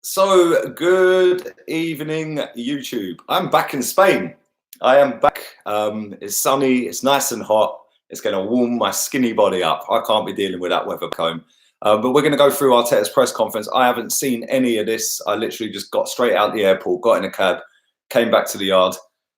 So, good evening, YouTube. I'm back in Spain. I am back. It's sunny, it's nice and hot. It's going to warm my skinny body up. I can't be dealing with that weather cone. But we're going to go through Arteta's press conference. I haven't seen any of this. I literally just got straight out the airport, got in a cab, came back to the yard.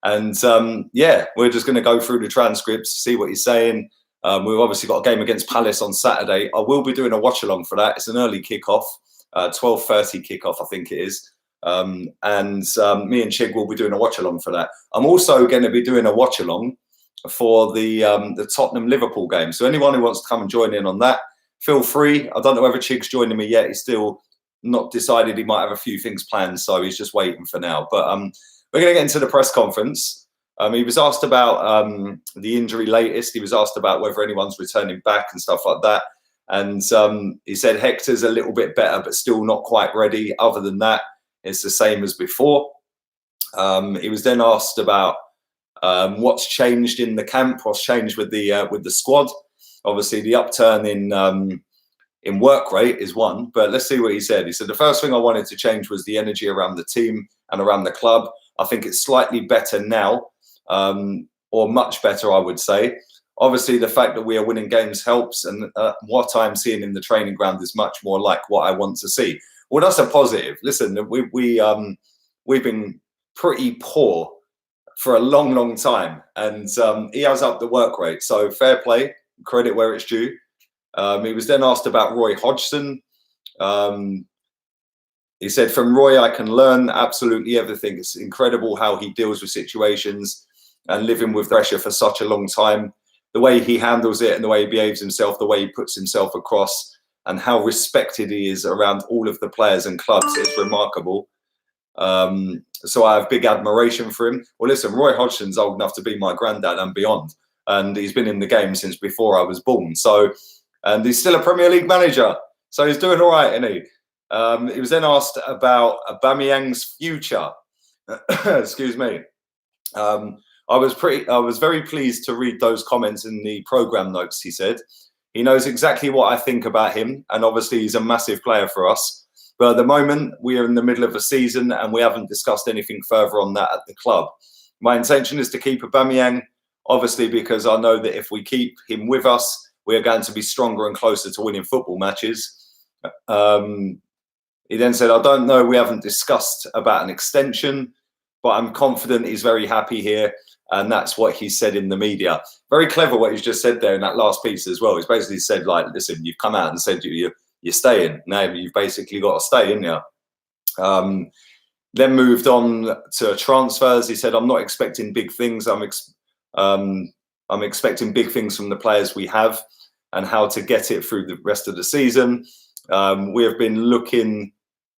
And yeah, we're just going to go through the transcripts, see what he's saying. We've obviously got a game against Palace on Saturday. I will be doing a watch along for that. It's an early kickoff. 12:30 kickoff, I think it is. Me and Chig will be doing a watch along for that. I'm also going to be doing a watch along for the Tottenham Liverpool game. So anyone who wants to come and join in on that, feel free. I don't know whether Chig's joining me yet. He's still not decided. He might have a few things planned, so he's just waiting for now. But we're going to get into the press conference. He was asked about the injury latest. He was asked about whether anyone's returning back and stuff like that. And he said Hector's a little bit better, but still not quite ready. Other than that, it's the same as before. He was then asked about what's changed in the camp, what's changed with the squad. Obviously, the upturn in work rate is one, but let's see what he said. He said the first thing I wanted to change was the energy around the team and around the club. I think it's slightly better now, or much better, I would say. Obviously, the fact that we are winning games helps, and what I'm seeing in the training ground is much more like what I want to see. Well, that's a positive. Listen, we've been pretty poor for a long, long time, and he has upped the work rate. So fair play, credit where it's due. He was then asked about Roy Hodgson. He said, from Roy, I can learn absolutely everything. It's incredible how he deals with situations and living with pressure for such a long time. The way he handles it and the way he behaves himself, the way he puts himself across, and how respected he is around all of the players and clubs is remarkable. So I have big admiration for him. Well, listen, Roy Hodgson's old enough to be my granddad and beyond, and he's been in the game since before I was born. So, and he's still a Premier League manager, so he's doing all right, isn't he? He was then asked about Aubameyang's future. Excuse me. I was very pleased to read those comments in the programme notes, he said. He knows exactly what I think about him, and obviously he's a massive player for us. But at the moment, we are in the middle of a season, and we haven't discussed anything further on that at the club. My intention is to keep Aubameyang, obviously, because I know that if we keep him with us, we are going to be stronger and closer to winning football matches. He then said, I don't know, we haven't discussed about an extension, but I'm confident he's very happy here. And that's what he said in the media. Very clever what he's just said there in that last piece as well. He's basically said, like, listen, you've come out and said you're staying. Now you've basically got to stay, in you? Then moved on to transfers. He said, I'm not expecting big things. I'm expecting big things from the players we have and how to get it through the rest of the season. We have been looking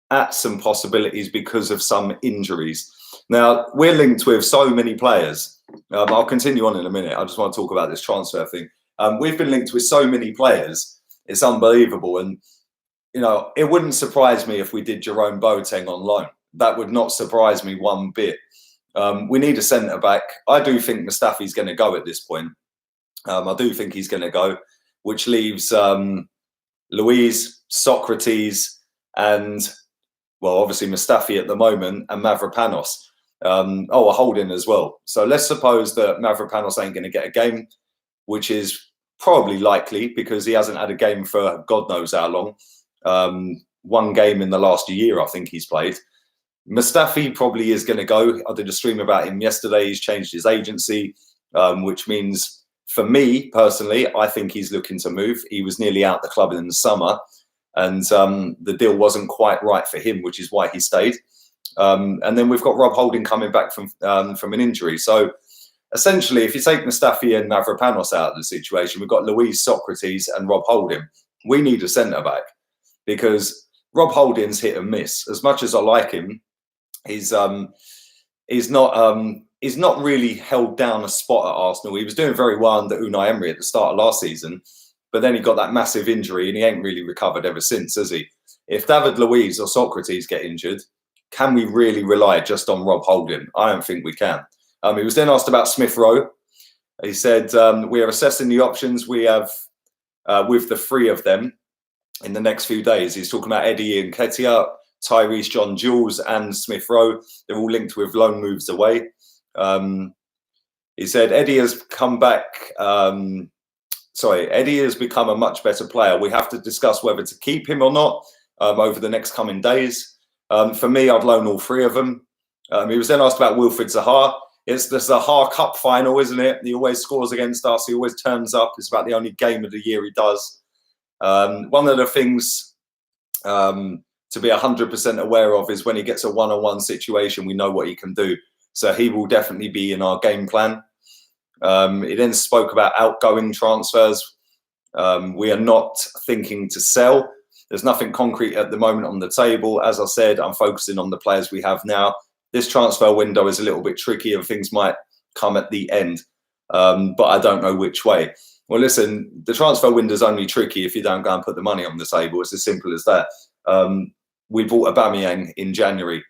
at some possibilities because of some injuries. Now, we're linked with so many players. I'll continue on in a minute. I just want to talk about this transfer thing. We've been linked with so many players. It's unbelievable. And, you know, it wouldn't surprise me if we did Jerome Boateng on loan. That would not surprise me one bit. We need a centre-back. I do think Mustafi's going to go at this point. I do think he's going to go, which leaves Luiz, Socrates, and, well, obviously Mustafi at the moment, and Mavropanos. A holding as well. So let's suppose that Mavropanos ain't going to get a game, which is probably likely because he hasn't had a game for God knows how long. One game in the last year, I think he's played. Mustafi probably is going to go. I did a stream about him yesterday. He's changed his agency, which means for me personally, I think he's looking to move. He was nearly out the club in the summer, and the deal wasn't quite right for him, which is why he stayed. And then we've got Rob Holding coming back from an injury. So essentially, if you take Mustafi and Mavropanos out of the situation, we've got Luiz, Socrates and Rob Holding. We need a centre-back because Rob Holding's hit and miss. As much as I like him, he's not really held down a spot at Arsenal. He was doing very well under Unai Emery at the start of last season, but then he got that massive injury and he ain't really recovered ever since, has he? If David Luiz or Socrates get injured, can we really rely just on Rob Holding? I don't think we can. He was then asked about Smith Rowe. He said, we are assessing the options we have with the three of them in the next few days. He's talking about Eddie and Nketiah, Tyrese, John Jules, and Smith Rowe. They're all linked with loan moves away. He said Eddie has come back. Eddie has become a much better player. We have to discuss whether to keep him or not over the next coming days. For me, I'd loan all three of them. He was then asked about Wilfried Zaha. It's the Zaha Cup final, isn't it? He always scores against us. He always turns up. It's about the only game of the year he does. One of the things to be 100% aware of is when he gets a one-on-one situation, we know what he can do. So he will definitely be in our game plan. He then spoke about outgoing transfers. We are not thinking to sell. There's nothing concrete at the moment on the table. As I said, I'm focusing on the players we have now. This transfer window is a little bit tricky and things might come at the end, but I don't know which way. Well, listen, the transfer window is only tricky if you don't go and put the money on the table. It's as simple as that. We bought Aubameyang in January.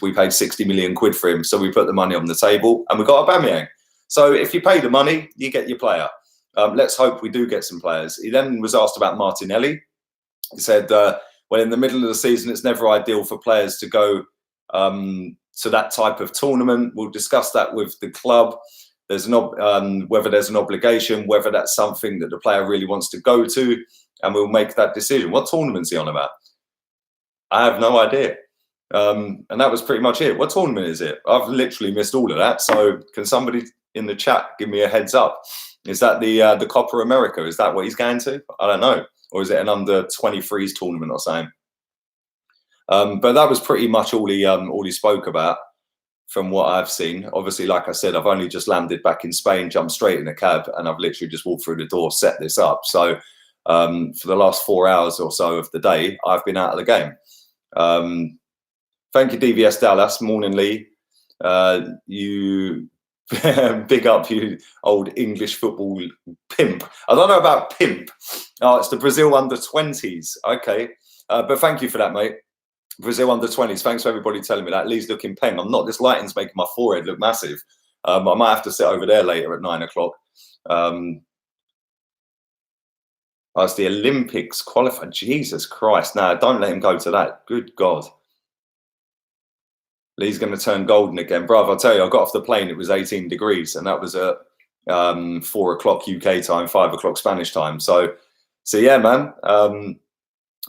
We paid 60 million quid for him. So we put the money on the table and we got Aubameyang. So if you pay the money, you get your player. Let's hope we do get some players. He then was asked about Martinelli. He said, well, in the middle of the season, it's never ideal for players to go to that type of tournament. We'll discuss that with the club. There's whether there's an obligation, whether that's something that the player really wants to go to, and we'll make that decision. What tournament's he on about? I have no idea. And that was pretty much it. What tournament is it? I've literally missed all of that. So can somebody in the chat give me a heads up? Is that the Copa America? Is that what he's going to? I don't know. Or is it an under-23s tournament or something? But that was pretty much all he spoke about from what I've seen. Obviously, like I said, I've only just landed back in Spain, jumped straight in a cab, and I've literally just walked through the door, set this up. So for the last 4 hours or so of the day, I've been out of the game. Thank you, DVS Dallas. Morning, Lee. You big up, you old English football pimp. I don't know about pimp. Oh, it's the Brazil under-20s. Okay. But thank you for that, mate. Brazil under-20s. Thanks for everybody telling me that. Lee's looking peng. I'm not. This lighting's making my forehead look massive. I might have to sit over there later at 9 o'clock. As the Olympics qualified. Jesus Christ. No, don't let him go to that. Good God. Lee's going to turn golden again. Bruv, I'll tell you, I got off the plane, it was 18 degrees, and that was at 4 o'clock UK time, 5 o'clock Spanish time. So yeah, man.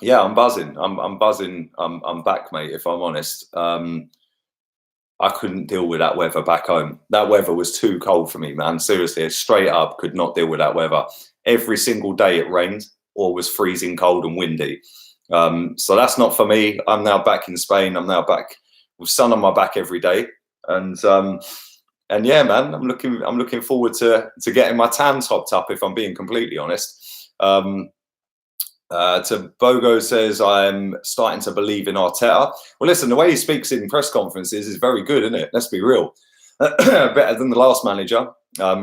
Yeah, I'm buzzing. I'm buzzing. I'm back, mate, if I'm honest. I couldn't deal with that weather back home. That weather was too cold for me, man. Seriously, straight up could not deal with that weather. Every single day it rained or was freezing cold and windy. So that's not for me. I'm now back in Spain. I'm now back with sun on my back every day. And yeah, man, I'm looking forward to getting my tan topped up, if I'm being completely honest. To Bogo says, I'm starting to believe in Arteta. Well, listen, the way he speaks in press conferences is very good, isn't it? Let's be real. Better than the last manager,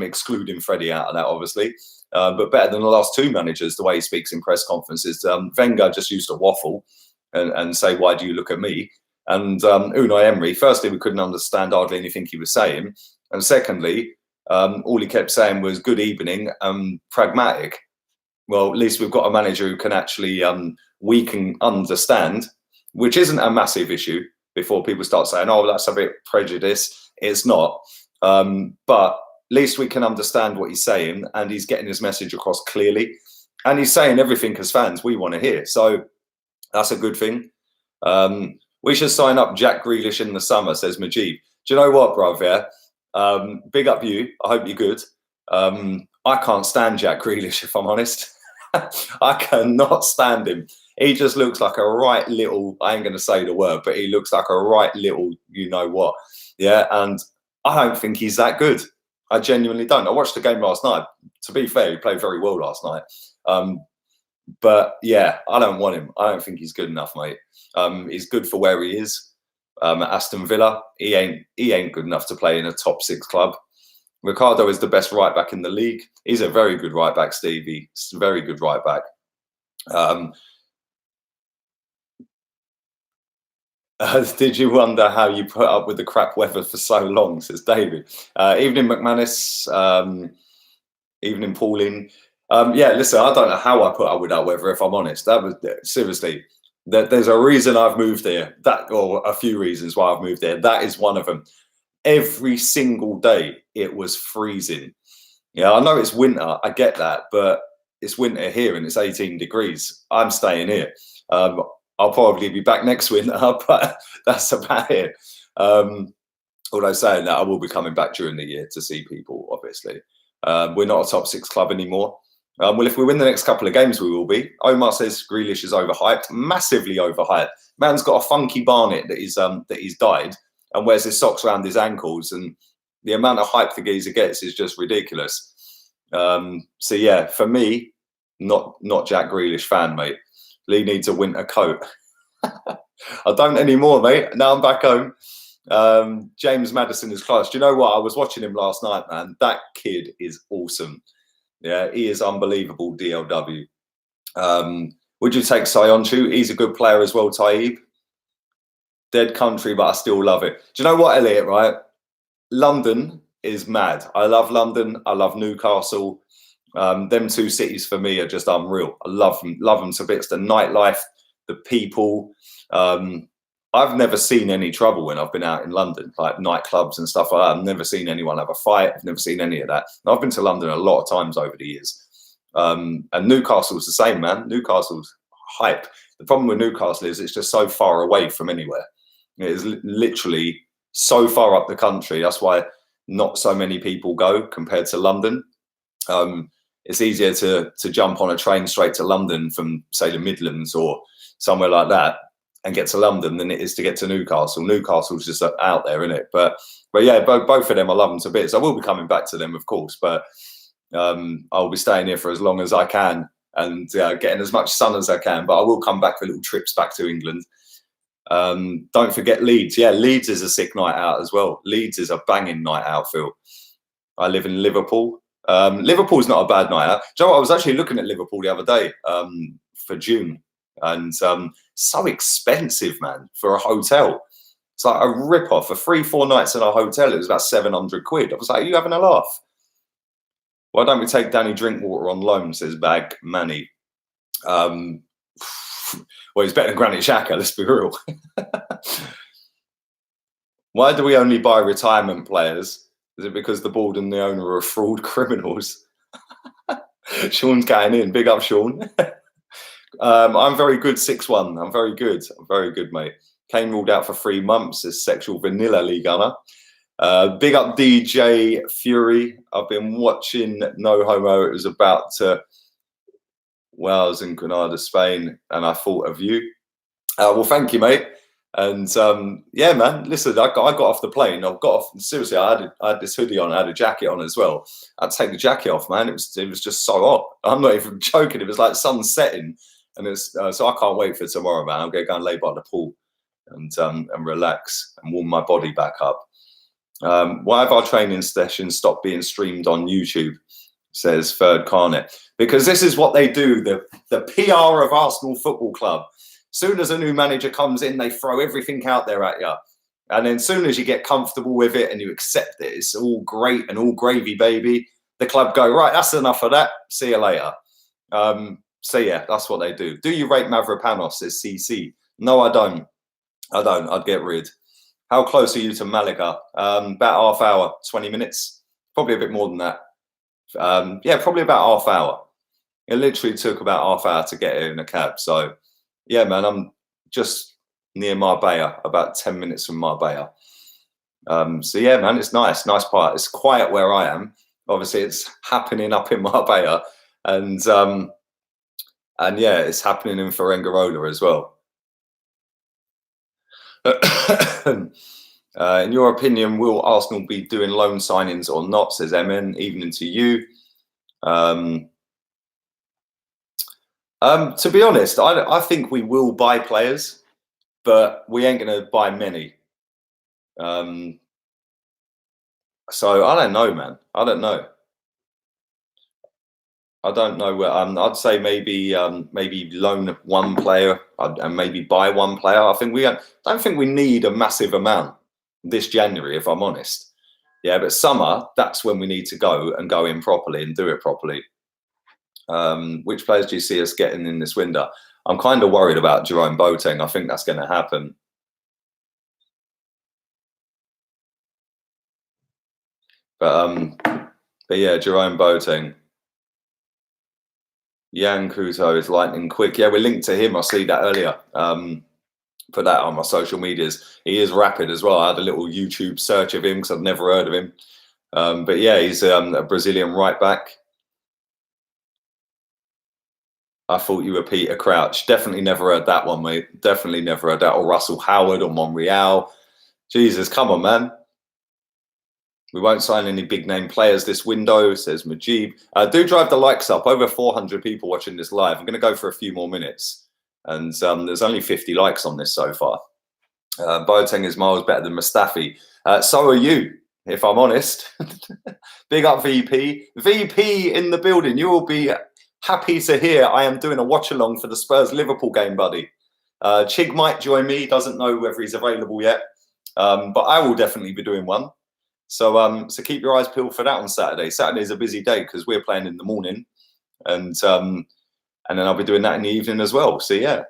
excluding Freddie out of that, obviously. But better than the last two managers, the way he speaks in press conferences. Wenger just used to waffle and say, why do you look at me? And Unai Emery, firstly, we couldn't understand hardly anything he was saying. And secondly, all he kept saying was good evening and pragmatic. Well, at least we've got a manager who can actually, we can understand, which isn't a massive issue before people start saying, oh, that's a bit prejudice. It's not. But at least we can understand what he's saying, and he's getting his message across clearly. And he's saying everything as fans we want to hear. So that's a good thing. We should sign up Jack Grealish in the summer, says Majid. Do you know what, bruv? Yeah? Big up you. I hope you're good. I can't stand Jack Grealish, if I'm honest. I cannot stand him. He just looks like a right little, I ain't going to say the word, but he looks like a right little, you know what. Yeah, and I don't think he's that good. I genuinely don't. I watched the game last night. To be fair, he played very well last night. But yeah, I don't want him. I don't think he's good enough, mate. He's good for where he is. At Aston Villa, he ain't good enough to play in a top 6 club. Ricardo is the best right back in the league. He's a very good right back, Stevie. He's a very good right back. Did you wonder how you put up with the crap weather for so long, says David. Evening, McManus. Evening, Pauline. Yeah, listen, I don't know how I put up with that weather, if I'm honest. That was seriously, There's a reason I've moved here. Or a few reasons why I've moved here. That is one of them. Every single day it was freezing. Yeah, I know it's winter. I get that, but it's winter here and it's 18 degrees. I'm staying here. I'll probably be back next winter, but that's about it. Although saying that, I will be coming back during the year to see people, obviously. We're not a top 6 club anymore. Well, if we win the next couple of games, we will be. Omar says Grealish is overhyped, massively overhyped. Man's got a funky barnet that he's dyed and wears his socks around his ankles, and the amount of hype the geezer gets is just ridiculous. So yeah, for me, not Jack Grealish fan, mate. Lee needs a winter coat. I don't anymore, mate. Now I'm back home. James Maddison is class. Do you know what? I was watching him last night, man. That kid is awesome. Yeah, he is unbelievable, DLW. Would you take Sionchu? He's a good player as well, Taib. Dead country, but I still love it. Do you know what, Elliot, right? London is mad. I love London. I love Newcastle. Them two cities for me are just unreal. I love them to bits. The nightlife, the people. I've never seen any trouble when I've been out in London, like nightclubs and stuff like that. I've never seen anyone have a fight. I've never seen any of that. And I've been to London a lot of times over the years. And Newcastle's the same, man. Newcastle's hype. The problem with Newcastle is it's just so far away from anywhere. It is literally so far up the country. That's why not so many people go compared to London. It's easier to jump on a train straight to London from, say, the Midlands or somewhere like that and get to London than it is to get to Newcastle. Newcastle's just out there, isn't it? But yeah, both of them, I love them to bits. I will be coming back to them, of course, but I'll be staying here for as long as I can and getting as much sun as I can. But I will come back for little trips back to England. Don't forget Leeds. Yeah, Leeds is a sick night out as well. Leeds is a banging night out, Phil. I live in Liverpool. Liverpool's not a bad night out. Do you know what? I was actually looking at Liverpool the other day for June. And so expensive, man, for a hotel. It's like a rip-off. For 3-4 nights in a hotel, it was about 700 quid. I was like, are you having a laugh? Why don't we take Danny Drinkwater on loan, says Bag Manny. Well, he's better than Granit Xhaka, let's be real. Why do we only buy retirement players? Is it because the board and the owner are fraud criminals? Sean's getting in. Big up, Sean. I'm very good, 6-1. I'm very good. I'm very good, mate. Kane ruled out for 3 months as sexual vanilla league gunner. Big up DJ Fury. I've been watching No Homo. It was about Wales and Granada, Spain, and I thought of you. Well, thank you, mate. And yeah, man, listen, I got off the plane. I've got off, seriously, I had this hoodie on, I had a jacket on as well. I had to take the jacket off, man. It was just so hot. I'm not even joking. It was like sun setting. And it's so I can't wait for tomorrow, man. I'm going to go and lay by the pool and relax and warm my body back up. Why have our training sessions stopped being streamed on YouTube? Says Third Carnet. Because this is what they do. The PR of Arsenal Football Club. Soon as a new manager comes in, they throw everything out there at you. And then soon as you get comfortable with it and you accept it, it's all great and all gravy, baby. The club go, right, that's enough of that. See you later. So yeah, that's what they do. Do you rate Mavropanos, says CC? No, I don't. I don't. I'd get rid. How close are you to Malaga? About half hour, 20 minutes. Probably a bit more than that. Yeah, probably about half hour. It literally took about half hour to get here in a cab. So yeah, man, I'm just near Marbella, about 10 minutes from Marbella. So yeah, man, it's nice. Nice part. It's quiet where I am. Obviously, it's happening up in Marbella. And yeah, it's happening in Fuengirola as well. In your opinion, will Arsenal be doing loan signings or not? Says Emin. Evening to you. To be honest, I think we will buy players, but we ain't going to buy many. So I don't know, man. I don't know. I don't know where. I'd say maybe loan one player and maybe buy one player. I don't think we need a massive amount this January, if I'm honest. Yeah, but summer, that's when we need to go in properly and do it properly. Which players do you see us getting in this window? I'm kind of worried about Jerome Boateng. I think that's going to happen. But yeah, Jerome Boateng. Yan Kuto is lightning quick. Yeah, we're linked to him. I see that earlier. Put that on my social medias. He is rapid as well. I had a little YouTube search of him because I'd never heard of him. But yeah, he's a Brazilian right back. I thought you were Peter Crouch. Definitely never heard that one, mate. Definitely never heard that. Or Russell Howard or Monreal. Jesus, come on, man. We won't sign any big name players this window, says Majib. Do drive the likes up. Over 400 people watching this live. I'm going to go for a few more minutes. And there's only 50 likes on this so far. Boateng is miles better than Mustafi. So are you, if I'm honest. Big up VP. VP in the building. You will be happy to hear I am doing a watch-along for the Spurs-Liverpool game, buddy. Chig might join me. He doesn't know whether he's available yet. But I will definitely be doing one. So keep your eyes peeled for that on Saturday. Saturday's a busy day because we're playing in the morning. And then I'll be doing that in the evening as well. So, yeah.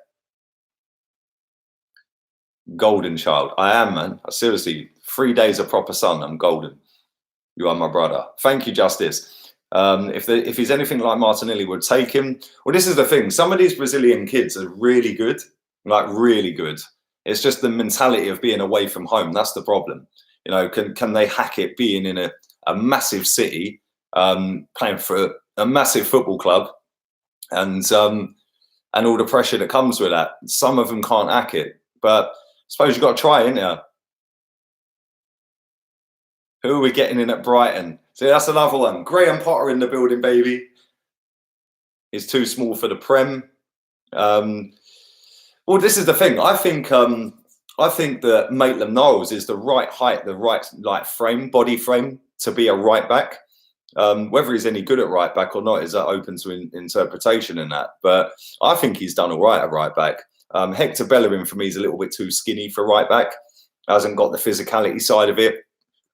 Golden child. I am, man. Seriously, 3 days of proper sun. I'm golden. You are my brother. Thank you, Justice. If he's anything like Martinelli, would take him. Well, this is the thing. Some of these Brazilian kids are really good. Like, really good. It's just the mentality of being away from home. That's the problem. You know, can they hack it being in a massive city, playing for a massive football club, and all the pressure that comes with that? Some of them can't hack it, but I suppose you've got to try, ain't you? Who are we getting in at Brighton? See, that's another one. Graham Potter in the building, baby. He's too small for the Prem. Well, this is the thing. I think that Maitland-Niles is the right height, the right body frame to be a right back. Whether he's any good at right back or not is open to interpretation in that. But I think he's done all right at right back. Hector Bellerin for me is a little bit too skinny for right back. Hasn't got the physicality side of it.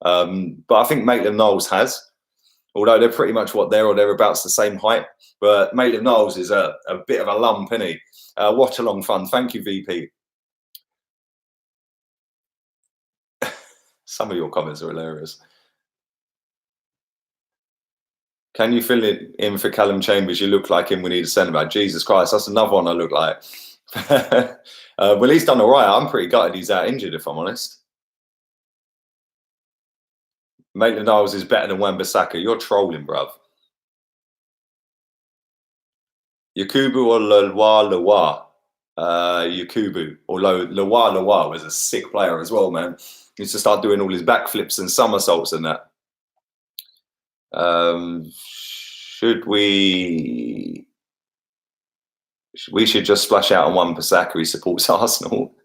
But I think Maitland-Niles has. Although they're pretty much what they're or thereabouts the same height. But Maitland-Niles is a bit of a lump, isn't he? Watch along fun. Thank you, VP. Some of your comments are hilarious. Can you fill it in for Callum Chambers? You look like him when he's a centre-back. Jesus Christ, that's another one I look like. Well, he's done all right. I'm pretty gutted he's out injured, if I'm honest. Maitland-Niles is better than Wan-Bissaka. You're trolling, bruv. Yakubu or Lewa? Yakubu or Lewa was a sick player as well, man. He used to start doing all his backflips and somersaults and that. We should just splash out on Wan-Bissaka. He supports Arsenal.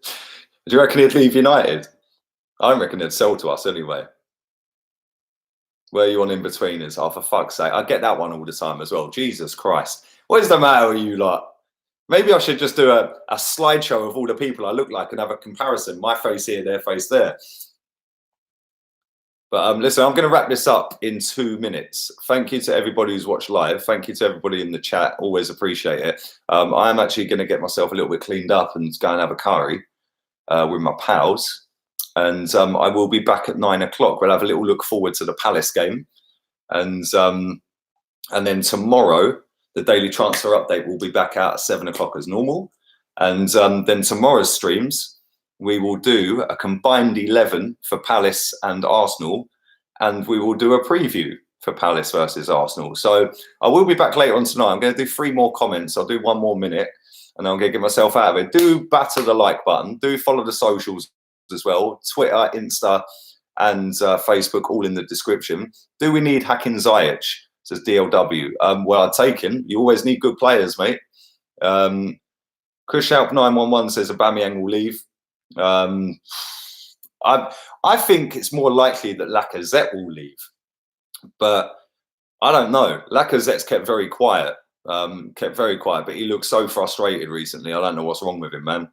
Do you reckon he'd leave United? I don't reckon he'd sell to us anyway. Where are you on in-betweeners? Oh, for fuck's sake. I get that one all the time as well. Jesus Christ. What is the matter with you lot? Maybe I should just do a slideshow of all the people I look like and have a comparison. My face here, their face there. But listen, I'm going to wrap this up in 2 minutes. Thank you to everybody who's watched live. Thank you to everybody in the chat. Always appreciate it. I am actually going to get myself a little bit cleaned up and go and have a curry with my pals. And I will be back at 9 o'clock. We'll have a little look forward to the Palace game. And then tomorrow, the daily transfer update will be back out at 7 o'clock as normal. And then tomorrow's streams, we will do a combined 11 for Palace and Arsenal, and we will do a preview for Palace versus Arsenal. So I will be back later on tonight. I'm going to do 3 more comments. I'll do 1 more minute, and I'm going to get myself out of it. Do batter the like button. Do follow the socials as well. Twitter, Insta, and Facebook, all in the description. Do we need Hakim Ziyech? Says DLW. Well, I'll take him. You always need good players, mate. Chris Shalp 911 says Aubameyang will leave. I think it's more likely that Lacazette will leave, but I don't know. Lacazette's kept very quiet, but he looks so frustrated recently. I don't know what's wrong with him, man.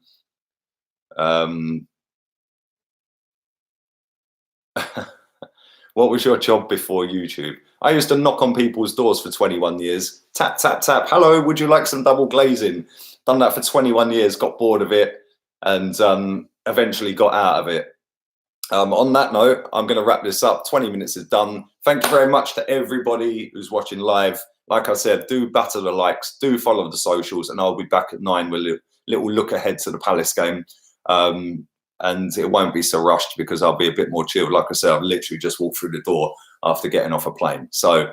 What was your job before YouTube? I used to knock on people's doors for 21 years. Tap, tap, tap. Hello, would you like some double glazing? Done that for 21 years, got bored of it, and eventually got out of it. On that note, I'm going to wrap this up. 20 minutes is done. Thank you very much to everybody who's watching live. Like I said, do batter the likes, do follow the socials, and I'll be back at 9 with a little look ahead to the Palace game. And it won't be so rushed because I'll be a bit more chilled. Like I said, I've literally just walked through the door after getting off a plane. So,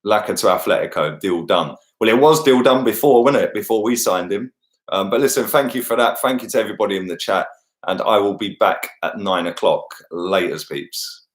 Lacquer to Atletico, deal done. Well, it was deal done before, wasn't it? Before we signed him. But listen, thank you for that. Thank you to everybody in the chat. And I will be back at 9 o'clock. Laters, peeps.